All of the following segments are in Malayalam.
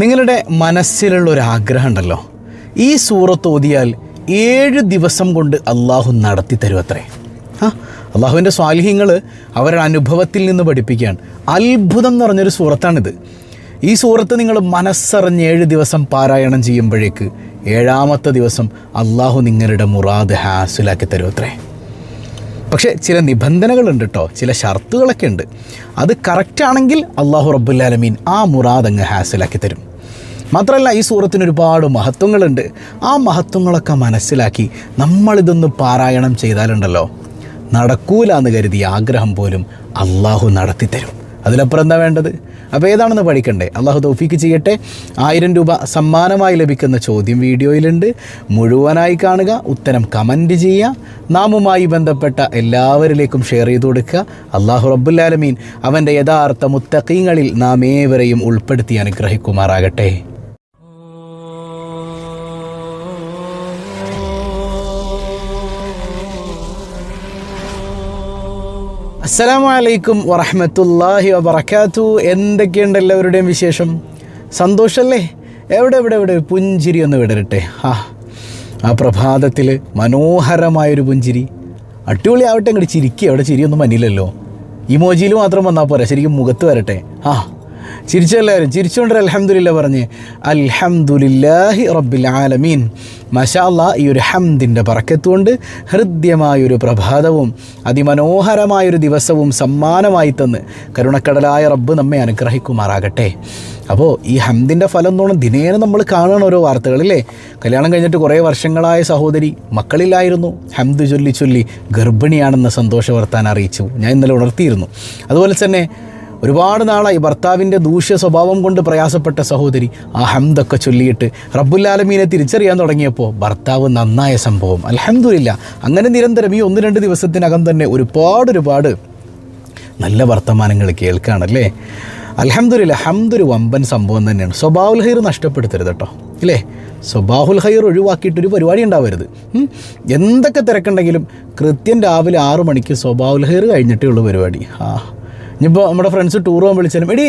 നിങ്ങളുടെ മനസ്സിലുള്ളൊരാഗ്രഹം ഉണ്ടല്ലോ, ഈ സൂറത്ത് ഓതിയാൽ 7 ദിവസം കൊണ്ട് അള്ളാഹു നടത്തി തരുമത്രേ. അള്ളാഹുവിൻ്റെ സ്വാലിഹ്യങ്ങൾ അവരുടെ അനുഭവത്തിൽ നിന്ന് പഠിപ്പിക്കുകയാണ്. അത്ഭുതം എന്ന് പറഞ്ഞൊരു സൂറത്താണിത്. ഈ സൂറത്ത് നിങ്ങൾ മനസ്സറിഞ്ഞ് 7 ദിവസം പാരായണം ചെയ്യുമ്പോഴേക്ക് 7ാമത്തെ ദിവസം അള്ളാഹു നിങ്ങളുടെ മുറാദ് ഹാസിലാക്കി തരുമത്രേ. പക്ഷേ ചില നിബന്ധനകളുണ്ട് കേട്ടോ, ചില ഷർത്തുകളൊക്കെ ഉണ്ട്. അത് കറക്റ്റാണെങ്കിൽ അള്ളാഹു റബ്ബുൽ ആലമീൻ ആ മുറാദ് അങ്ങ് ഹാസിലാക്കി തരും. മാത്രമല്ല ഈ സൂറത്തിന് ഒരുപാട് മഹത്വങ്ങളുണ്ട്. ആ മഹത്വങ്ങളൊക്കെ മനസ്സിലാക്കി നമ്മളിതൊന്ന് പാരായണം ചെയ്താലുണ്ടല്ലോ, നടക്കൂലെന്ന് കരുതിയ ആഗ്രഹം പോലും അള്ളാഹു നടത്തിത്തരും. അതിലപ്പുറം എന്താ വേണ്ടത്? അപ്പോൾ ഏതാണെന്ന് പഠിക്കണ്ടേ? അള്ളാഹു തൗഫീക്ക് ചെയ്യട്ടെ. 1000 രൂപ സമ്മാനമായി ലഭിക്കുന്ന ചോദ്യം വീഡിയോയിലുണ്ട്. മുഴുവനായി കാണുക, ഉത്തരം കമൻറ്റ് ചെയ്യുക, നാമുമായി ബന്ധപ്പെട്ട എല്ലാവരിലേക്കും ഷെയർ ചെയ്ത് കൊടുക്കുക. അള്ളാഹു റബ്ബുൽ ആലമീൻ അവൻ്റെ യഥാർത്ഥ മുത്തഖീങ്ങളിൽ നാം ഏവരെയും ഉൾപ്പെടുത്തി അനുഗ്രഹിക്കുമാറാകട്ടെ. അസ്സലാമു അലൈക്കും വറഹ്മത്തുള്ളാഹി വബറകാതുഹു. എന്തൊക്കെയുണ്ട് എല്ലാവരുടെയും വിശേഷം? സന്തോഷമല്ലേ? എവിടെ പുഞ്ചിരി ഒന്ന് വിടരട്ടെ. ആ പ്രഭാതത്തിൽ മനോഹരമായൊരു പുഞ്ചിരി, അടിപൊളി ആവട്ടെ. അങ്ങോട്ട് ചിരിക്കുക. അവിടെ ചിരിയൊന്നും മന്നില്ലല്ലോ, ഇമോജിയിൽ മാത്രം വന്നാൽ പോരാ, ശരിക്കും മുഖത്ത് വരട്ടെ. ചിരിച്ചെല്ലാവരും ചിരിച്ചുകൊണ്ടൊരു അൽഹംദുലില്ലാ പറഞ്ഞ്. അൽഹംദുലില്ലാഹി റബ്ബിൽ ആലമീൻ. മാഷാ അല്ലാഹ്, ഈ ഒരു ഹംദിൻ്റെ ബറക്കത്തുകൊണ്ട് ഹൃദ്യമായൊരു പ്രഭാതവും അതിമനോഹരമായൊരു ദിവസവും സമ്മാനമായി തന്ന് കരുണക്കടലായ റബ്ബ് നമ്മെ അനുഗ്രഹിക്കുമാറാകട്ടെ. അപ്പോൾ ഈ ഹംദിൻ്റെ ഫലം തോന്നും ദിനേന നമ്മൾ കാണുന്ന ഓരോ വാർത്തകളില്ലേ. കല്യാണം കഴിഞ്ഞിട്ട് കുറേ വർഷങ്ങളായ സഹോദരി മക്കളില്ലായിരുന്നു, ഹംദ് ചൊല്ലി ചൊല്ലി ഗർഭിണിയാണെന്ന സന്തോഷ വർത്താനം അറിയിച്ചു. ഞാൻ ഇന്നലെ ഉണർത്തിയിരുന്നു. അതുപോലെ തന്നെ ഒരുപാട് നാളായി ഭർത്താവിൻ്റെ ദൂഷ്യ സ്വഭാവം കൊണ്ട് പ്രയാസപ്പെട്ട സഹോദരി ആ ഹംദൊക്കെ ചൊല്ലിയിട്ട് റബ്ബുൽ ആലമീനെ തിരിച്ചറിയാൻ തുടങ്ങിയപ്പോൾ ഭർത്താവ് നന്നായ സംഭവം. അൽഹംദുലില്ലാ. അങ്ങനെ നിരന്തരം ഈ 1-2 ദിവസത്തിനകം തന്നെ ഒരുപാട് നല്ല വർത്തമാനങ്ങൾ കേൾക്കുകയാണല്ലേ. അൽഹംദുലില്ലാ. ഹംദൊരു വമ്പൻ സംഭവം തന്നെയാണ്. സ്വബാഹുൽ ഖൈർ നഷ്ടപ്പെടുത്തരുത് കേട്ടോ, ഇല്ലേ? സ്വബാഹുൽ ഖൈർ ഒഴിവാക്കിയിട്ടൊരു പരിപാടി ഉണ്ടാവരുത്. എന്തൊക്കെ തിരക്കുണ്ടെങ്കിലും കൃത്യം രാവിലെ 6 മണിക്ക് സ്വബാഹുൽ ഖൈർ കഴിഞ്ഞിട്ടേ ഉള്ളൂ പരിപാടി. ഇനിയിപ്പോൾ നമ്മുടെ ഫ്രണ്ട്സ് ടൂർ പോകാൻ വിളിച്ചാലും എടി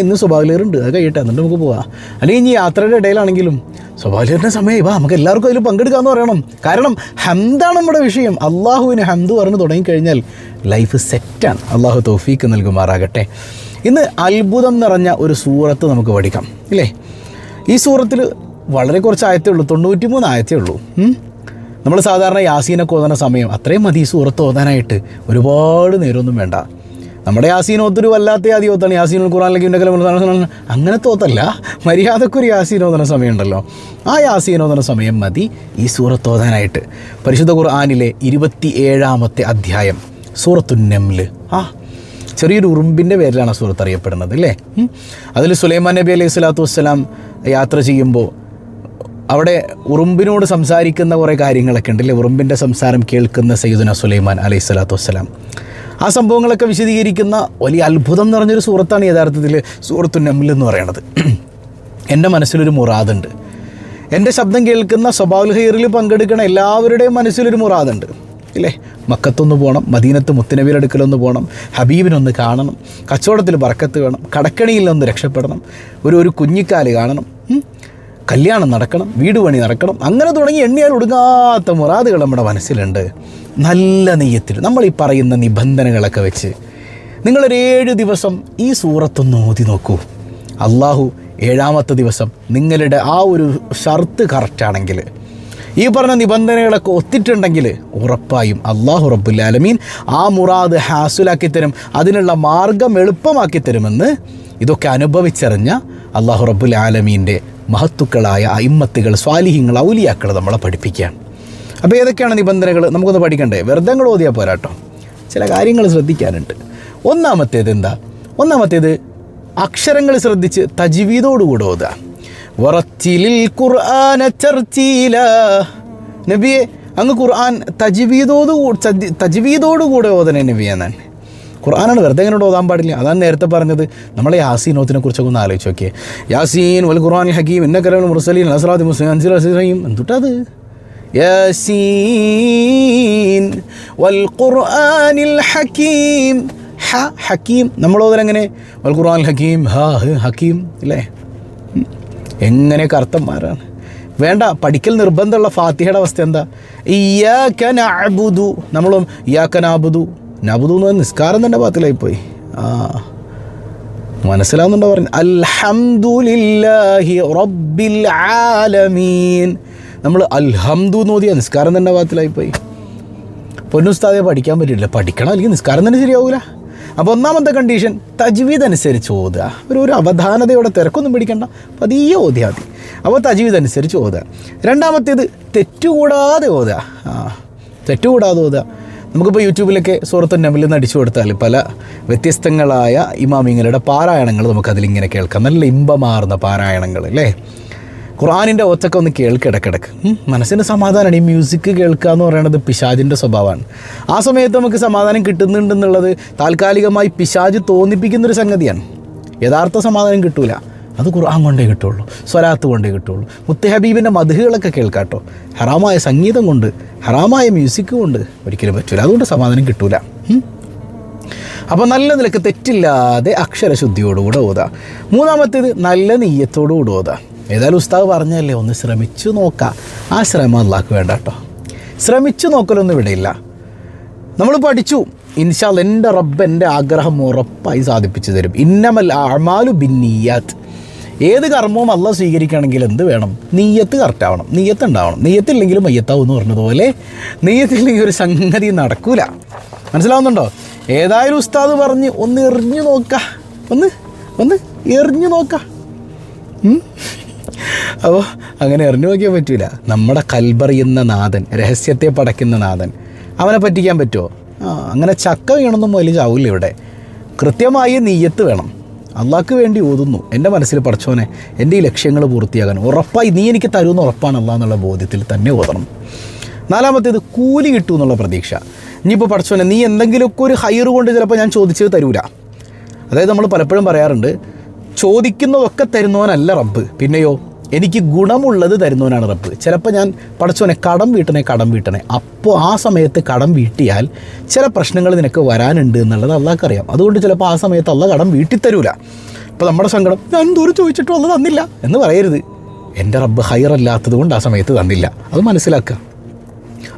ഇന്ന് സ്വഭാവലേറുണ്ട്, അത് കഴിയട്ടെ, എന്നിട്ട് നമുക്ക് പോവാം. അല്ലെങ്കിൽ ഇനി യാത്രയുടെ ഇടയിലാണെങ്കിലും സ്വഭാവലേറിൻ്റെ സമയം നമുക്ക് എല്ലാവർക്കും അതിൽ പങ്കെടുക്കാമെന്ന് പറയണം. കാരണം ഹംദാണ് നമ്മുടെ വിഷയം. അള്ളാഹുവിന് ഹംദ് പറഞ്ഞ് തുടങ്ങിക്കഴിഞ്ഞാൽ ലൈഫ് സെറ്റാണ്. അള്ളാഹു തൗഫീക്ക് നൽകുമാറാകട്ടെ. ഇന്ന് അത്ഭുതം നിറഞ്ഞ ഒരു സൂറത്ത് നമുക്ക് പഠിക്കാം, ഇല്ലേ? ഈ സൂറത്തിൽ വളരെ കുറച്ച് ആയത്തേ ഉള്ളൂ, 93 ആയത്തേ ഉള്ളൂ. നമ്മൾ സാധാരണ യാസീനൊക്കെ ഓതുന്ന സമയം അത്രയും മതി ഈ സൂറത്ത് ഓതാനായിട്ട്. ഒരുപാട് നേരമൊന്നും വേണ്ട. നമ്മുടെ യാസീൻ ഓത്തൊരു വല്ലാത്ത ആദ്യ ഓത്താണ്. യാസീൻ ഖുർആനിലേക്ക് അങ്ങനത്തെ ഓത്തല്ല, മര്യാദക്കൊരു യാസീൻ ഓതുന്ന സമയമുണ്ടല്ലോ, ആ യാസീൻ ഓതുന്ന സമയം മതി ഈ സൂറത്ത് ഓതാനായിട്ട്. പരിശുദ്ധ ഖുർആനിലെ 27ാമത്തെ അധ്യായം സൂറത്തുൻ നംൽ. ചെറിയൊരു ഉറുമ്പിൻ്റെ പേരിലാണ് സൂറത്ത് അറിയപ്പെടുന്നത്, അല്ലേ? അതിൽ സുലൈമാൻ നബി അലൈഹി സ്വലാത്തു വസ്സലാം യാത്ര ചെയ്യുമ്പോൾ അവിടെ ഉറുമ്പിനോട് സംസാരിക്കുന്ന കുറേ കാര്യങ്ങളൊക്കെ ഉണ്ടല്ലേ. ഉറുമ്പിൻ്റെ സംസാരം കേൾക്കുന്ന സയ്യിദുന സുലൈമാൻ അലൈഹി സ്വലാത്തു വസ്സലാം. ആ സംഭവങ്ങളൊക്കെ വിശദീകരിക്കുന്ന വലിയ അത്ഭുതം നിറഞ്ഞൊരു സൂറത്താണ് യഥാർത്ഥത്തിൽ സൂറത്തുൻ നംൽ എന്ന് പറയുന്നത്. എൻ്റെ മനസ്സിലൊരു മുറാദുണ്ട്. എൻ്റെ ശബ്ദം കേൾക്കുന്ന സ്വബാഹുൽ ഖൈറിൽ പങ്കെടുക്കുന്ന എല്ലാവരുടെയും മനസ്സിലൊരു മുറാദുണ്ട്, ഇല്ലേ? മക്കത്തൊന്ന് പോകണം, മദീനത്ത് മുത്തുനബിയുടെ അടുക്കലൊന്ന് പോകണം, ഹബീബിനൊന്ന് കാണണം, കച്ചവടത്തിൽ ബർക്കത്ത് വേണം, കടക്കണിയിൽ നിന്ന് രക്ഷപ്പെടണം, ഒരു കുഞ്ഞിക്കാല് കാണണം, കല്യാണം നടക്കണം, വീട് പണി നടക്കണം, അങ്ങനെ തുടങ്ങി എണ്ണിയാൽ ഒടുങ്ങാത്ത മുറാദുകൾ നമ്മുടെ മനസ്സിലുണ്ട്. നല്ല നെയ്യത്തിൽ നമ്മൾ ഈ പറയുന്ന നിബന്ധനകളൊക്കെ വെച്ച് നിങ്ങളൊരു 7 ദിവസം ഈ സൂറത്തൊന്ന് ഓതി നോക്കൂ. അള്ളാഹു 7ാമത്തെ ദിവസം നിങ്ങളുടെ ആ ഒരു ഷർത്ത് കറക്റ്റാണെങ്കിൽ, ഈ പറഞ്ഞ നിബന്ധനകളൊക്കെ ഒത്തിട്ടുണ്ടെങ്കിൽ ഉറപ്പായും അള്ളാഹു റബ്ബുൽ ആലമീൻ ആ മുറാദ് ഹാസുലാക്കി തരും, അതിനുള്ള മാർഗം എളുപ്പമാക്കി തരുമെന്ന് ഇതൊക്കെ അനുഭവിച്ചറിഞ്ഞ അള്ളാഹു റബ്ബുൽ ആലമീൻ്റെ മഹത്തുക്കളായ അയിമ്മത്തുകൾ, സ്വാലിഹീങ്ങൾ, ഔലിയാക്കൾ നമ്മളെ പഠിപ്പിക്കുകയാണ്. അപ്പോൾ ഏതൊക്കെയാണ് നിബന്ധനകൾ നമുക്കൊന്ന് പഠിക്കണ്ടേ? വെറുതെ അങ്ങോട്ട് ഓതിയാൽ പോരാട്ടോ, ചില കാര്യങ്ങൾ ശ്രദ്ധിക്കാനുണ്ട്. ഒന്നാമത്തേത് അക്ഷരങ്ങൾ ശ്രദ്ധിച്ച് തജ്വീദോടുകൂടെ ഓതുക. വറത്തിലിൽ ഖുർആന തർത്തീല. നബിയെ അങ്ങ് ഖുർആൻ തജ്വീദോടുകൂടെ ഓതണേ നബിയെ എന്നാണ്. ഖുർആനാണ്, വെറുതെ ഇങ്ങനെ ഓതാൻ പാടില്ല. അതാണ് നേരത്തെ പറഞ്ഞത്. നമ്മളെ യാസീൻ ഓത്തിനെ കുറിച്ചൊക്കെ ഒന്ന് ആലോചിച്ച് നോക്കിയേ. യാസീൻ വൽ ഖുർആനിൽ ഹക്കീം ഇന്നക മുർസലീൻ അസ്റാത്തി മുസ്ലിം അൻസിറയും എന്തുട്ടത്? യാസീൻ വൽ ഖുർആനിൽ ഹക്കീം. ഹക്കീം നമ്മൾ ഓതലെങ്ങനെ? വൽ ഖുർആനിൽ ഹക്കീം, ഹക്കീം, ഇല്ലേ? എങ്ങനെയൊക്കെ അർത്ഥന്മാരാണ്. വേണ്ട, പഠിക്കൽ നിർബന്ധമുള്ള ഫാത്തിഹയുടെ അവസ്ഥ എന്താ? ഇയ്യാക നഅ്ബുദു, നമ്മളും ഇയ്യാക നഅ്ബുദു എന്ന് പറഞ്ഞാൽ നിസ്കാരം തന്നെ ബാത്തിലായിപ്പോയി. മനസ്സിലാവുന്നുണ്ടോ പറഞ്ഞു? അൽഹംദുലില്ലാഹി റബ്ബിൽ ആലമീൻ, നമ്മൾ അൽഹംദു എന്ന് ഓതിയാൽ നിസ്കാരം തന്നെ ബാത്തിലായിപ്പോയി. പൊന്നുസ്താദെ പഠിക്കാൻ പറ്റില്ല, പഠിക്കണം, അല്ലെങ്കിൽ നിസ്കാരം തന്നെ ശരിയാവൂല. അപ്പോൾ ഒന്നാമത്തെ കണ്ടീഷൻ തജ്വീദ് അനുസരിച്ച് ഓതുക. ഒരു അവധാനതയോടെ തിരക്കൊന്നും പിടിക്കണ്ട, പതിയെ ഓതിയാൽ മതി. അപ്പോൾ തജ്വീദ് അനുസരിച്ച് ഓതുക. രണ്ടാമത്തേത് തെറ്റുകൂടാതെ ഓതുക. തെറ്റുകൂടാതെ ഓതുക. നമുക്കിപ്പോൾ യൂട്യൂബിലൊക്കെ സൂറത്തുൻ നംലിൽ നിന്ന് അടിച്ചു കൊടുത്താൽ പല വ്യത്യസ്തങ്ങളായ ഇമാമിങ്ങളുടെ പാരായണങ്ങൾ നമുക്കതിലിങ്ങനെ കേൾക്കാം. നല്ല ഇമ്പമാർന്ന പാരായണങ്ങൾ അല്ലേ. ഖുർആനിൻ്റെ ഒച്ചൊക്കെ ഒന്ന് കേൾക്കിടക്കിടക്ക് മനസ്സിന് സമാധാനമാണ്. ഈ മ്യൂസിക് കേൾക്കുക എന്ന് പറയുന്നത് പിശാചിൻ്റെ സ്വഭാവമാണ്. ആ സമയത്ത് നമുക്ക് സമാധാനം കിട്ടുന്നുണ്ടെന്നുള്ളത് താൽക്കാലികമായി പിശാച് തോന്നിപ്പിക്കുന്നൊരു സംഗതിയാണ്. യഥാർത്ഥ സമാധാനം കിട്ടൂല. അത് ഖുർആൻ കൊണ്ടേ കിട്ടുള്ളൂ, സ്വലാത്ത് കൊണ്ടേ കിട്ടുള്ളൂ. മുത്ത് ഹബീബിൻ്റെ മദ്ഹുകളൊക്കെ കേൾക്കാട്ടോ. ഹറാമായ സംഗീതം കൊണ്ട്, ഹറാമായ മ്യൂസിക് കൊണ്ട് ഒരിക്കലും പറ്റൂല. അതുകൊണ്ട് സമാധാനം കിട്ടൂല. അപ്പോൾ നല്ല നിലക്ക് തെറ്റില്ലാതെ അക്ഷരശുദ്ധിയോടുകൂടെ ഓതുക. മൂന്നാമത്തേത് നല്ല നെയ്യത്തോടുകൂടെ ഓതുക. ഏതായാലും ഉസ്താദ് പറഞ്ഞല്ലേ, ഒന്ന് ശ്രമിച്ചു നോക്കാം. ആ ശ്രമം അല്ലാഹ്ക്ക് വേണ്ട കേട്ടോ. ശ്രമിച്ചു നോക്കലൊന്നും ഇവിടെയില്ല. നമ്മൾ പഠിച്ചു, ഇൻഷാ അല്ലാഹ് എൻ്റെ റബ്ബ് എൻ്റെ ആഗ്രഹം ഉറപ്പായി സാധിപ്പിച്ചു തരും. ഇന്നമൽ അഅ്മാലു ബിന്നിയ്യാത്ത്. ഏത് കർമ്മവും അല്ലാഹ് സ്വീകരിക്കുകയാണെങ്കിൽ എന്ത് വേണം? നീയത്ത് കറക്റ്റ് ആവണം, നീയത്ത് ഉണ്ടാവണം. നീയത്തില്ലെങ്കിലും മയ്യത്താവും എന്ന് പറഞ്ഞതുപോലെ നീയത്തില്ലെങ്കിൽ ഒരു സംഗതി നടക്കൂല. മനസ്സിലാവുന്നുണ്ടോ? ഏതായാലും ഉസ്താദ് പറഞ്ഞ് ഒന്ന് എറിഞ്ഞു നോക്കാം, ഒന്ന് എറിഞ്ഞു നോക്കാം. അപ്പോൾ അങ്ങനെ എറിഞ്ഞു നോക്കിയാൽ പറ്റൂല. നമ്മുടെ കൽബറിയുന്ന നാഥൻ, രഹസ്യത്തെ പടയ്ക്കുന്ന നാഥൻ, അവനെ പറ്റിക്കാൻ പറ്റുമോ? അങ്ങനെ ചക്ക വീണൊന്നും വലിയ ചാവില്ല. ഇവിടെ കൃത്യമായ നീയത്ത് വേണം. അള്ളാഹ്ക്ക് വേണ്ടി ഓതുന്നു, എൻ്റെ മനസ്സിൽ പടച്ചോനെ എൻ്റെ ഈ ലക്ഷ്യങ്ങൾ പൂർത്തിയാകാൻ ഉറപ്പായി നീ എനിക്ക് തരുമെന്ന് ഉറപ്പാണ് അള്ളാഹ് എന്നുള്ള ബോധ്യത്തിൽ തന്നെ ഓതണം. നാലാമത്തേത് കൂലി കിട്ടും എന്നുള്ള പ്രതീക്ഷ. ഇനിയിപ്പോൾ പടച്ചോനെ നീ എന്തെങ്കിലുമൊക്കെ ഒരു ഹൈറ് കൊണ്ട് ചിലപ്പോൾ ഞാൻ ചോദിച്ചത് തരൂല. അതായത് നമ്മൾ പലപ്പോഴും പറയാറുണ്ട്, ചോദിക്കുന്നതൊക്കെ തരുന്നവനല്ല റബ്ബ്, പിന്നെയോ എനിക്ക് ഗുണമുള്ളത് തരുന്നവനാണ് റബ്ബ്. ചിലപ്പോൾ ഞാൻ പടച്ചോനെ കടം വീട്ടണേ, അപ്പോൾ ആ സമയത്ത് കടം വീട്ടിയാൽ ചില പ്രശ്നങ്ങൾ നിനക്ക് വരാനുണ്ട് എന്നുള്ളത് അള്ളാഹ്ക്ക് അറിയാം. അതുകൊണ്ട് ചിലപ്പോൾ ആ സമയത്ത് അള്ളാഹ് കടം വീട്ടിത്തരൂല. ഇപ്പോൾ നമ്മുടെ സങ്കടം, ഞാൻ ദൂരം ചോദിച്ചിട്ടും അള്ളാഹ് തന്നില്ല എന്ന് പറയരുത്. എൻ്റെ റബ്ബ് ഹൈറല്ലാത്തത് കൊണ്ട് ആ സമയത്ത് തന്നില്ല. അത് മനസ്സിലാക്കുക.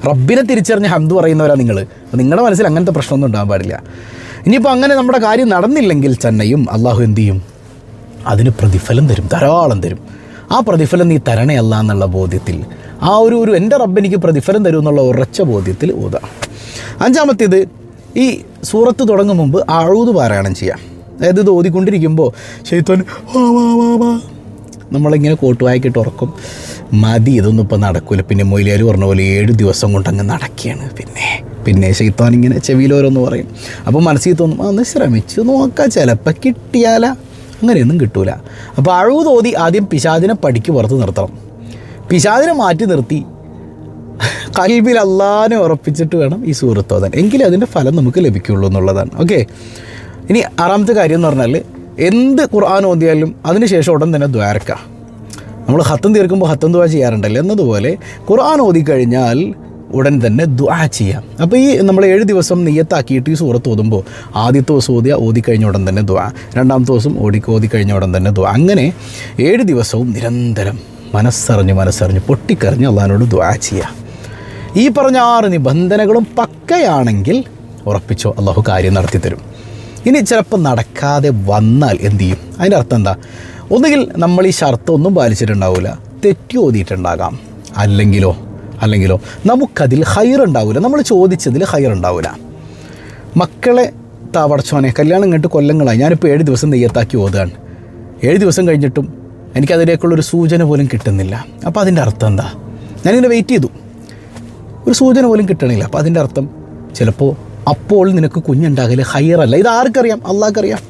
റബ്ബിനെ തിരിച്ചറിഞ്ഞ് ഹംദ് പറയുന്നവരാ നിങ്ങൾ. നിങ്ങളുടെ മനസ്സിൽ അങ്ങനത്തെ പ്രശ്നമൊന്നും ഉണ്ടാകാൻ പാടില്ല. ഇനിയിപ്പോൾ അങ്ങനെ നമ്മുടെ കാര്യം നടന്നില്ലെങ്കിൽ തന്നെയും അള്ളാഹു എന്ത് ചെയ്യും? അതിന് പ്രതിഫലം തരും, ധാരാളം തരും. ആ പ്രതിഫലം നീ തരണേ അല്ല എന്നുള്ള ബോധ്യത്തിൽ, ആ ഒരു എൻ്റെ റബ്ബ് എനിക്ക് പ്രതിഫലം തരും എന്നുള്ള ഉറച്ച ബോധ്യത്തിൽ ഓതാം. അഞ്ചാമത്തേത്, ഈ സൂറത്ത് തുടങ്ങും മുമ്പ് അഊദ് പാരായണം ചെയ്യാം. അതായത് ഇത് ഓതിക്കൊണ്ടിരിക്കുമ്പോൾ ശൈത്താൻ നമ്മളിങ്ങനെ കോട്ടുവായിക്കിട്ട് ഉറക്കും. മതി, ഇതൊന്നും ഇപ്പോൾ നടക്കില്ല. പിന്നെ മൊയിലിയാർ പറഞ്ഞ പോലെ 7 ദിവസം കൊണ്ട് അങ്ങ് നടക്കുകയാണ്. പിന്നെ ശൈത്താൻ ഇങ്ങനെ ചെവിയിലോരോന്ന് പറയും. അപ്പോൾ മനസ്സിൽ തോന്നും, ഒന്ന് ശ്രമിച്ച് നോക്കാം, ചിലപ്പോൾ കിട്ടിയാലാ. അങ്ങനെയൊന്നും കിട്ടൂല. അപ്പോൾ അഊദ് ഓതി ആദ്യം പിശാചിനെ പടിക്ക് പുറത്ത് നിർത്തണം. പിശാചിനെ മാറ്റി നിർത്തി ഖൽബിൽ അല്ലാഹനെ ഉറപ്പിച്ചിട്ട് വേണം ഈ സൂറത്ത് ഓതാൻ. എങ്കിലേ അതിൻ്റെ ഫലം നമുക്ക് ലഭിക്കുകയുള്ളൂ എന്നുള്ളതാണ്. ഓക്കെ. ഇനി ആറാമത്തെ കാര്യം എന്ന് പറഞ്ഞാൽ, എന്ത് ഖുർആൻ ഓതിയാലും അതിന് ശേഷം ഉടൻ തന്നെ ദ്വാരക്ക. നമ്മൾ ഹത്തം തീർക്കുമ്പോൾ ഹത്തം ദുആ ചെയ്യാറുണ്ടല്ലോ, എന്നതുപോലെ ഖുർആൻ ഓതിക്കഴിഞ്ഞാൽ ഉടൻ തന്നെ ദുആ ചെയ്യാം. അപ്പോൾ ഈ നമ്മൾ 7 ദിവസം നിയ്യത്താക്കിയിട്ട് ഈ സൂറത്ത് ഓതുമ്പോൾ ആദ്യത്തെ ദിവസം ഓതിക്കഴിഞ്ഞ ഉടൻ തന്നെ ദുആ, രണ്ടാമത്തെ ദിവസം ഓതിക്കഴിഞ്ഞ ഉടൻ തന്നെ ദുആ, അങ്ങനെ 7 ദിവസവും നിരന്തരം മനസ്സറിഞ്ഞ് പൊട്ടിക്കറിഞ്ഞ് അള്ളാഹിനോട് ദുആ ചെയ്യാം. ഈ പറഞ്ഞ 6 നിബന്ധനകളും പക്കയാണെങ്കിൽ ഉറപ്പിച്ചോ, അള്ളാഹു കാര്യം നടത്തി തരും. ഇനി ചിലപ്പോൾ നടക്കാതെ വന്നാൽ എന്തു ചെയ്യും? അതിൻ്റെ അർത്ഥം എന്താ? ഒന്നുകിൽ നമ്മൾ ഈ ഷർത്ത് ഒന്നും പാലിച്ചിട്ടുണ്ടാവില്ല, തെറ്റി ഓതിയിട്ടുണ്ടാകാം. അല്ലെങ്കിലോ നമുക്കതിൽ ഹൈറുണ്ടാവില്ല, നമ്മൾ ചോദിച്ചതിൽ ഹൈറുണ്ടാവില്ല. മക്കളെ പടച്ചോനെ കല്യാണം കഴിഞ്ഞിട്ട് കൊല്ലങ്ങളായി, ഞാനിപ്പോൾ 7 ദിവസം നെയ്യത്താക്കി ഓതുകയാണ്. 7 ദിവസം കഴിഞ്ഞിട്ടും എനിക്കതിലേക്കുള്ളൊരു സൂചന പോലും കിട്ടുന്നില്ല. അപ്പോൾ അതിൻ്റെ അർത്ഥം എന്താ? ഞാനിങ്ങനെ വെയിറ്റ് ചെയ്തു, ഒരു സൂചന പോലും കിട്ടണില്ല. അപ്പോൾ അതിൻ്റെ അർത്ഥം ചിലപ്പോൾ അപ്പോൾ നിനക്ക് കുഞ്ഞുണ്ടാകല് ഹൈറല്ല. ഇത് ആർക്കറിയാം? അള്ളാഹ്ക്കറിയാം.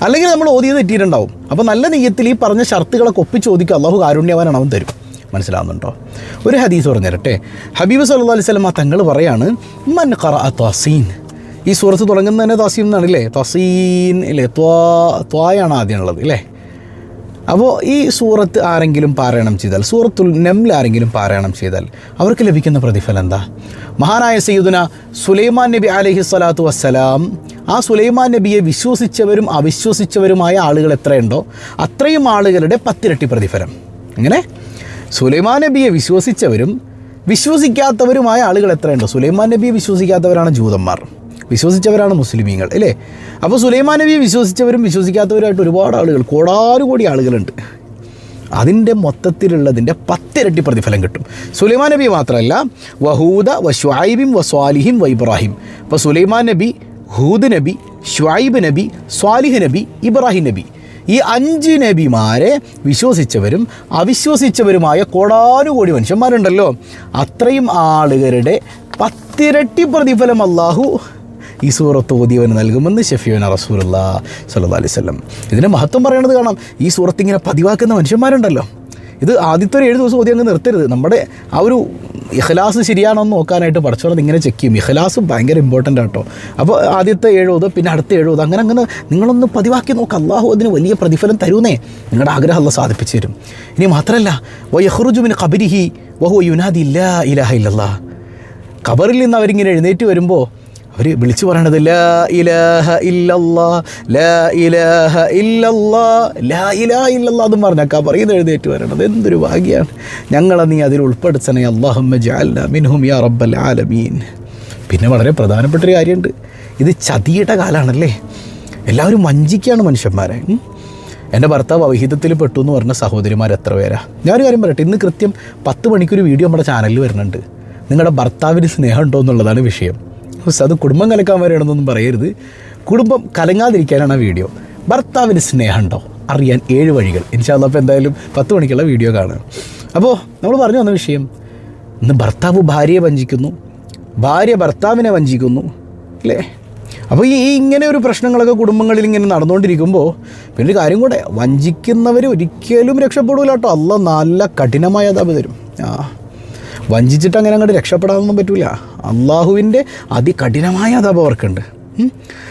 അല്ലെങ്കിൽ നമ്മൾ ഓതിയത് തെറ്റിയിട്ടുണ്ടാവും. അപ്പോൾ നല്ല നെയ്യത്തിൽ ഈ പറഞ്ഞ ഷർത്തുകളൊക്കെ ഒപ്പിച്ച് ഓദിക്കുക, അള്ളാഹു കാരുണ്യവാനാണ്, അവൻ തരും. മനസ്സിലാവുന്നുണ്ടോ? ഒരു ഹദീസ് പറഞ്ഞു തരട്ടെ. ഹബീബ് സല്ലല്ലാഹു അലൈഹി വസല്ലം തങ്ങൾ പറയാണ്, മൻ ഖറഅ തസീൻ, ഈ സൂറത്ത് തുടങ്ങുന്നത് തന്നെ തസീം എന്നാണ്, തസീൻ ഇല്ലേ, ത്വായാണ് ആദ്യമുള്ളത് അല്ലേ. അപ്പോൾ ഈ സൂറത്ത് ആരെങ്കിലും പാരായണം ചെയ്താൽ, സൂറത്തുൽ നംൽ ആരെങ്കിലും പാരായണം ചെയ്താൽ അവർക്ക് ലഭിക്കുന്ന പ്രതിഫലം എന്താ? മഹാനായ സയ്യിദുന സുലൈമാൻ നബി അലൈഹി സ്വലാത്തു വസ്സലാം, ആ സുലൈമാൻ നബിയെ വിശ്വസിച്ചവരും അവിശ്വസിച്ചവരുമായ ആളുകൾ എത്രയുണ്ടോ അത്രയും ആളുകളുടെ 10 ഇരട്ടി പ്രതിഫലം. അങ്ങനെ സുലൈമാൻ നബിയെ വിശ്വസിച്ചവരും വിശ്വസിക്കാത്തവരുമായ ആളുകൾ എത്രയുണ്ട്? സുലൈമാൻ നബിയെ വിശ്വസിക്കാത്തവരാണ് ജൂതന്മാർ, വിശ്വസിച്ചവരാണ് മുസ്ലിമീങ്ങൾ, അല്ലേ? അപ്പോൾ സുലൈമാൻ നബിയെ വിശ്വസിച്ചവരും വിശ്വസിക്കാത്തവരുമായിട്ട് ഒരുപാട് ആളുകൾ, കോടാനുകോടി ആളുകളുണ്ട്. അതിൻ്റെ മൊത്തത്തിലുള്ളതിൻ്റെ 10 ഇരട്ടി പ്രതിഫലം കിട്ടും. സുലൈമാൻ നബി മാത്രമല്ല, വഹൂദ വ ശുഐബിൻ വ സ്വാലിഹിൻ വ ഇബ്രാഹിം. അപ്പോൾ സുലൈമാൻ നബി, ഹൂദ് നബി, ശുഐബ് നബി, സ്വാലിഹ് നബി, ഇബ്രാഹിം നബി, ഈ 5 നബിമാരെ വിശ്വസിച്ചവരും അവിശ്വസിച്ചവരുമായ കോടാനുകോടി മനുഷ്യന്മാരുണ്ടല്ലോ, അത്രയും ആളുകളുടെ 10 ഇരട്ടി പ്രതിഫലം അള്ളാഹു ഈ സൂറത്ത് ഓതിയവന് നൽകുമെന്ന് ഷഫീഉന റസൂലുള്ളാഹി സ്വല്ലല്ലാഹി അലൈഹി വസല്ലം. ഇതിൻ്റെ മഹത്വം പറയണത് കാണാം. ഈ സൂറത്ത് ഇങ്ങനെ പതിവാക്കുന്ന മനുഷ്യന്മാരുണ്ടല്ലോ, ഇത് ആദ്യത്തെ ഒരു 7 ദിവസം ഓതി അങ്ങ് നിർത്തരുത്. നമ്മുടെ ആ ഒരു ഇഖ്ലാസ് ശരിയാണോ എന്ന് നോക്കാനായിട്ട് പഠിച്ചോളത് ഇങ്ങനെ ചെക്ക് ചെയ്യും. ഇഖ്ലാസും ഭയങ്കര ഇമ്പോർട്ടൻ്റ് ആട്ടോ. അപ്പോൾ ആദ്യത്തെ 7 ഓത്, പിന്നെ അടുത്ത 7 ഓത്, അങ്ങനെ നിങ്ങളൊന്ന് പതിവാക്കി നോക്കുക. അള്ളാഹു അതിന് വലിയ പ്രതിഫലം തരുന്നേ. നിങ്ങളുടെ ആഗ്രഹം അള്ളാഹ് സാധിപ്പിച്ചു തരും. ഇനി മാത്രമല്ല, വയഖ്റുജു മിൻ ഖബരിഹി വഹുവ യുനാദി ലാ ഇലാഹ ഇല്ലല്ലാഹ്. ഖബറിൽ നിന്ന് അവരിങ്ങനെ എഴുന്നേറ്റ് വരുമ്പോൾ അവർ വിളിച്ചു പറയണത് ലാ ഇലാഹ ഇല്ലല്ലാഹ്, ലാ ഇലാഹ ഇല്ലല്ലാഹ്, ലാ ഇലാഹ ഇല്ലല്ലാഹ് എന്നും പറഞ്ഞാൽ ഖബറിൽ നിന്ന് എഴുന്നേറ്റ് വരണത് എന്തൊരു ഭാഗ്യമാണ്. ഞങ്ങളെ നീ അതിൽ ഉൾപ്പെടുത്തണേ അല്ലാഹുമ്മ ജഅൽനാ മിൻഹും യാ റബ്ബൽ ആലമീൻ. പിന്നെ വളരെ പ്രധാനപ്പെട്ടൊരു കാര്യമുണ്ട്. ഇത് ചതിയുടെ കാലമാണല്ലേ, എല്ലാവരും വഞ്ചിക്കുകയാണ് മനുഷ്യന്മാരെ. എൻ്റെ ഭർത്താവ് അവിഹിതത്തിൽ പെട്ടു എന്ന് പറഞ്ഞ സഹോദരിമാർ എത്ര പേരാ? ഞാനൊരു കാര്യം പറയട്ടെ, ഇന്ന് കൃത്യം 10 മണിക്കൊരു വീഡിയോ നമ്മുടെ ചാനലിൽ വരുന്നുണ്ട്. നിങ്ങളുടെ ഭർത്താവിന് സ്നേഹം ഉണ്ടോ എന്നുള്ളതാണ് വിഷയം. അത് കുടുംബം കലക്കാൻ വരണമെന്നൊന്നും പറയരുത്. കുടുംബം കലങ്ങാതിരിക്കാനാണ് ആ വീഡിയോ. ഭർത്താവിന് സ്നേഹമുണ്ടോ അറിയാൻ 7 വഴികൾ. ഇൻഷാ അല്ലാഹ് അപ്പോൾ എന്തായാലും 10 മണിക്കുള്ള വീഡിയോ കാണുക. അപ്പോൾ നമ്മൾ പറഞ്ഞു വന്ന വിഷയം, ഇന്ന് ഭർത്താവ് ഭാര്യയെ വഞ്ചിക്കുന്നു, ഭാര്യ ഭർത്താവിനെ വഞ്ചിക്കുന്നു, അല്ലേ? അപ്പോൾ ഇങ്ങനെ ഒരു പ്രശ്നങ്ങളൊക്കെ കുടുംബങ്ങളിൽ ഇങ്ങനെ നടന്നുകൊണ്ടിരിക്കുമ്പോൾ പിന്നെ ഒരു കാര്യം കൂടെ, വഞ്ചിക്കുന്നവർ ഒരിക്കലും രക്ഷപ്പെടില്ല കേട്ടോ. അള്ളാഹ് നല്ല കഠിനമായ അദാബ് തരും. വഞ്ചിച്ചിട്ട് അങ്ങനെ അങ്ങോട്ട് രക്ഷപ്പെടാനൊന്നും പറ്റില്ല. അള്ളാഹുവിൻ്റെ അതികഠിനമായ അദാബ് അവർക്കുണ്ട്.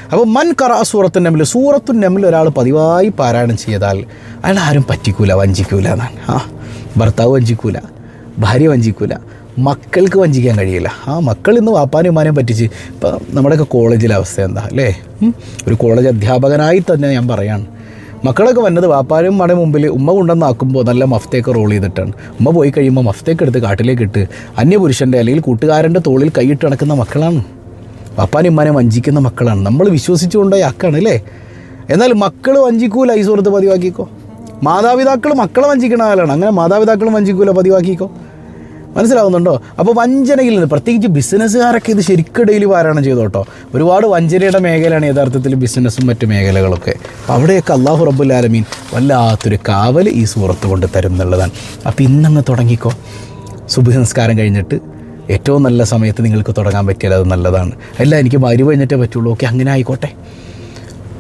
അപ്പോൾ മൻ ഖറഅ സൂറത്തുൻ നംൽ, സൂറത്തുൻ നംൽ ഒരാൾ പതിവായി പാരായണം ചെയ്താൽ അയാൾ ആരും പറ്റിക്കൂല, വഞ്ചിക്കൂല എന്നാണ്. ഭർത്താവ് വഞ്ചിക്കൂല, ഭാര്യ വഞ്ചിക്കൂല, മക്കൾക്ക് വഞ്ചിക്കാൻ കഴിയില്ല. മക്കൾ ഇന്ന് വാപ്പാനും ഉമ്മാനെയും പറ്റിച്ച്, ഇപ്പം നമ്മുടെയൊക്കെ കോളേജിലെ അവസ്ഥ എന്താ അല്ലേ? ഒരു കോളേജ് അധ്യാപകനായി തന്നെ ഞാൻ പറയാണ്, മക്കളൊക്കെ വന്നത് വാപ്പാനും ഉമ്മയുടെ മുമ്പിൽ ഉമ്മ കൊണ്ടുവന്നാക്കുമ്പോൾ നല്ല മഫ്തയൊക്കെ റോൾ ചെയ്തിട്ടാണ്. ഉമ്മ പോയി കഴിയുമ്പോൾ മഫ്തയൊക്കെ എടുത്ത് കാട്ടിലേക്ക് ഇട്ട് അന്യപുരുഷൻ്റെ അല്ലെങ്കിൽ കൂട്ടുകാരൻ്റെ തോളിൽ കൈയിട്ട് നടക്കുന്ന മക്കളാണ്. വാപ്പാനും ഉമ്മാനെ വഞ്ചിക്കുന്ന മക്കളാണ്. നമ്മൾ വിശ്വസിച്ചുകൊണ്ടോ ആക്കാണ് അല്ലേ? എന്നാൽ മക്കൾ വഞ്ചിക്കൂല. ഈ സുഹൃത്ത് പതിവാക്കിക്കോ. മാതാപിതാക്കൾ മക്കളെ വഞ്ചിക്കണ ആളാണ്. അങ്ങനെ മാതാപിതാക്കളും വഞ്ചിക്കൂല, പതിവാക്കിക്കോ. മനസ്സിലാവുന്നുണ്ടോ? അപ്പോൾ വഞ്ചനയിൽ നിന്ന് പ്രത്യേകിച്ച് ബിസിനസ്സുകാരൊക്കെ ഇത് ശരിക്കും ഡെയിലി പാരായണം ചെയ്തു കേട്ടോ. ഒരുപാട് വഞ്ചനയുടെ മേഖലയാണ് യഥാർത്ഥത്തിൽ ബിസിനസ്സും മറ്റു മേഖലകളൊക്കെ. അവിടെയൊക്കെ അല്ലാഹു റബ്ബുൽ ആലമീൻ വല്ലാത്തൊരു കാവൽ ഈ സൂറത്ത് കൊണ്ട് തരും എന്നുള്ളതാണ്. അപ്പോൾ ഇന്നങ്ങ് തുടങ്ങിക്കോ. സുബ്ഹ് നിസ്കാരം കഴിഞ്ഞിട്ട് ഏറ്റവും നല്ല സമയത്ത് നിങ്ങൾക്ക് തുടങ്ങാൻ പറ്റിയാൽ അത് നല്ലതാണ്. അല്ല എനിക്ക് മഗ്‌രിബ് കഴിഞ്ഞിട്ടേ പറ്റുള്ളൂ, ഓക്കെ, അങ്ങനെ ആയിക്കോട്ടെ.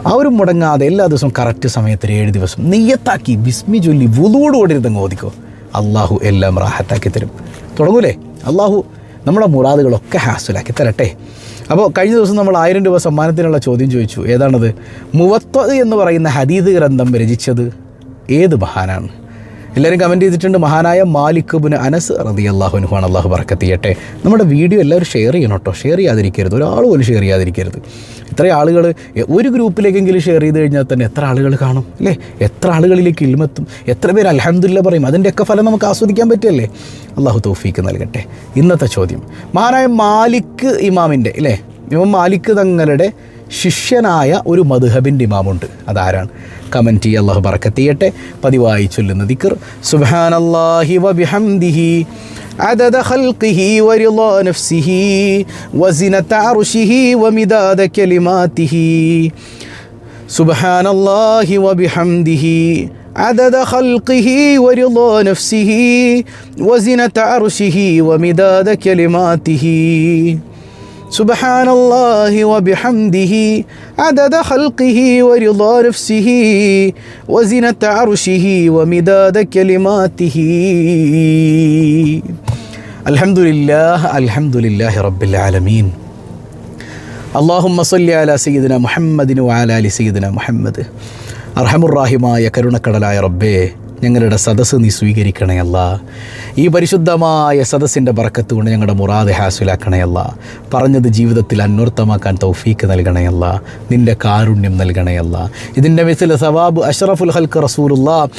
ആ ഒരു മുടങ്ങാതെ എല്ലാ ദിവസവും കറക്റ്റ് സമയത്തിന് 7 ദിവസം നിയ്യത്താക്കി ബിസ്മി ചൊല്ലി വുളൂടോടിരുന്നങ്ങ് ഓതിക്കോ. അള്ളാഹു എല്ലാം റാഹത്താക്കി തരും. തുടങ്ങൂലേ? അള്ളാഹു നമ്മുടെ മുറാദുകളൊക്കെ ഹാസുലാക്കി തരട്ടെ. അപ്പോൾ കഴിഞ്ഞ ദിവസം നമ്മൾ 1000 രൂപ സമ്മാനത്തിനുള്ള ചോദ്യം ചോദിച്ചു. ഏതാണത്? മുവത്വ എന്ന് പറയുന്ന ഹദീദ് ഗ്രന്ഥം രചിച്ചത് ഏത് മഹാനാണ്? എല്ലാവരും കമൻറ്റ് ചെയ്തിട്ടുണ്ട്. മഹാനായ മാലിക് ഇബ്നു അനസ് റളിയല്ലാഹു അൻഹു ആണ്. അള്ളാഹു ബറക്കത്ത് ചെയ്യട്ടെ. നമ്മുടെ വീഡിയോ എല്ലാവരും ഷെയർ ചെയ്യണം കേട്ടോ. ഷെയർ ചെയ്യാതിരിക്കരുത്, ഒരാൾ പോലും ഷെയർ ചെയ്യാതിരിക്കരുത്. ഇത്രയും ആളുകൾ ഒരു ഗ്രൂപ്പിലേക്കെങ്കിലും ഷെയർ ചെയ്ത് കഴിഞ്ഞാൽ തന്നെ എത്ര ആളുകൾ കാണും അല്ലേ? എത്ര ആളുകളിലേക്ക് ഇൽമെത്തും, എത്ര പേര് അൽഹംദുലില്ലാ പറയും. അതിൻ്റെയൊക്കെ ഫലം നമുക്ക് ആസ്വദിക്കാൻ പറ്റുമല്ലേ? അള്ളാഹു തൗഫീക്ക് നൽകട്ടെ. ഇന്നത്തെ ചോദ്യം, മഹാനായ മാലിക് ഇമാമിൻ്റെ അല്ലേ, ഇമാം മാലിക് തങ്ങളുടെ ശിഷ്യനായ ഒരു മദ്ഹബിൻ്റെ ഇമാമുണ്ട്. അതാരാണ്? കമൻറ്റ് ചെയ്യുക. അല്ലാഹു ബറക്കത്ത് ചെയ്യട്ടെ. പതിവായി ചൊല്ലുന്ന ദിക്ർ സുബ്ഹാനല്ലാഹി വബിഹംദിഹി عدد خلقه ورضا نفسه وزنة عرشه ومداد كلماته سبحان الله وبحمده عدد خلقه ورضا نفسه وزنة عرشه ومداد كلماته سبحان الله وبحمده عدد خلقه ورضا نفسه وزنة عرشه ومداد كلماته الحمد لله رب العالمين اللهم صل على سيدنا محمد وعلى آل سيدنا محمد അർഹമുർ റഹീമായ കരുണക്കടലായ റബ്ബേ, ഞങ്ങളുടെ സദസ്സ് നീ സ്വീകരിക്കണേ അല്ലാ. ഈ പരിശുദ്ധമായ സദസ്സിൻ്റെ ബർക്കത്ത് കൊണ്ട് ഞങ്ങളുടെ മുറാദ് ഹാസിലാക്കണേ അല്ലാ. പറഞ്ഞത് ജീവിതത്തിൽ അന്വർത്ഥമാക്കാൻ തൗഫീക്ക് നൽകണേ അല്ലാ. നിൻ്റെ കാരുണ്യം നൽകണേ അല്ലാ. ഇതിൻ്റെ മിസ്ല സവാബ് അഷ്റഫുൽ ഖൽഖ് റസൂലുള്ളാഹി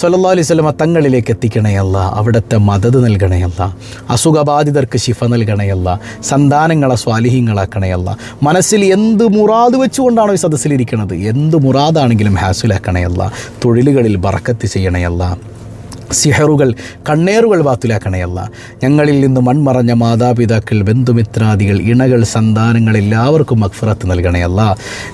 സ്വല്ലല്ലാഹു അലൈഹി വസല്ലം തങ്ങളിലേക്ക് എത്തിക്കണേ അല്ലാ. അവിടുത്തെ മദദ് നൽകണേ അല്ലാ. അസുഖബാധിതർക്ക് ശിഫ നൽകണേ അല്ലാ. സന്താനങ്ങളെ സ്വാലിഹീങ്ങളാക്കണേ അല്ലാ. മനസ്സിൽ എന്ത് മുറാദ് വെച്ചുകൊണ്ടാണോ ഈ സദസ്സിലിരിക്കുന്നത്, എന്ത് മുറാദാണെങ്കിലും ഹാസിലാക്കണേ അല്ലാ. തൊഴിലുകളിൽ ബർക്കത്ത് ചെയ്യണേ അല്ലാ. സിഹറുകൾ കണ്ണേറുകൾ ബാത്തിലാക്കണേ അല്ലാ. ഞങ്ങളിൽ നിന്ന് മൺമറഞ്ഞ മാതാപിതാക്കൾ, ബന്ധുമിത്രാദികൾ, ഇണകൾ, സന്താനങ്ങൾ എല്ലാവർക്കും മഗ്ഫിറത്ത് നൽകണേ അല്ലാ.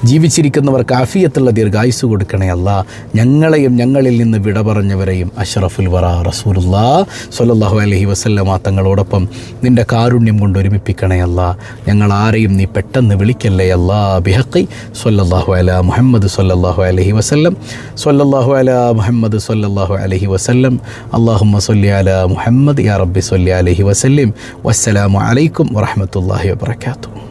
ജീവിച്ചിരിക്കുന്നവർക്ക് ആഫിയത്തുള്ള ദീർഘായുസ് കൊടുക്കണേ അല്ലാ. ഞങ്ങളെയും ഞങ്ങളിൽ നിന്ന് വിട പറഞ്ഞവരെയും അഷ്റഫുൽ വറ റസൂലുള്ളാഹി സ്വല്ലല്ലാഹു അലൈഹി വസല്ലമ തങ്ങളോടൊപ്പം നിൻ്റെ കാരുണ്യം കൊണ്ട് ഒരുമിപ്പിക്കണേ അല്ലാ. ഞങ്ങൾ ആരെയും നീ പെട്ടെന്ന് വിളിക്കല്ലേ അല്ലാ. ബിഹഖി സ്വല്ലല്ലാഹു അലാ മുഹമ്മദ് സ്വല്ലല്ലാഹു അലൈഹി വസല്ലം സ്വല്ലല്ലാഹു അലാ മുഹമ്മദ് സ്വല്ലല്ലാഹു അലൈഹി വസല്ലം. اللهم صل على محمد يا رب صل عليه وسلم. والسلام عليكم ورحمة الله وبركاته.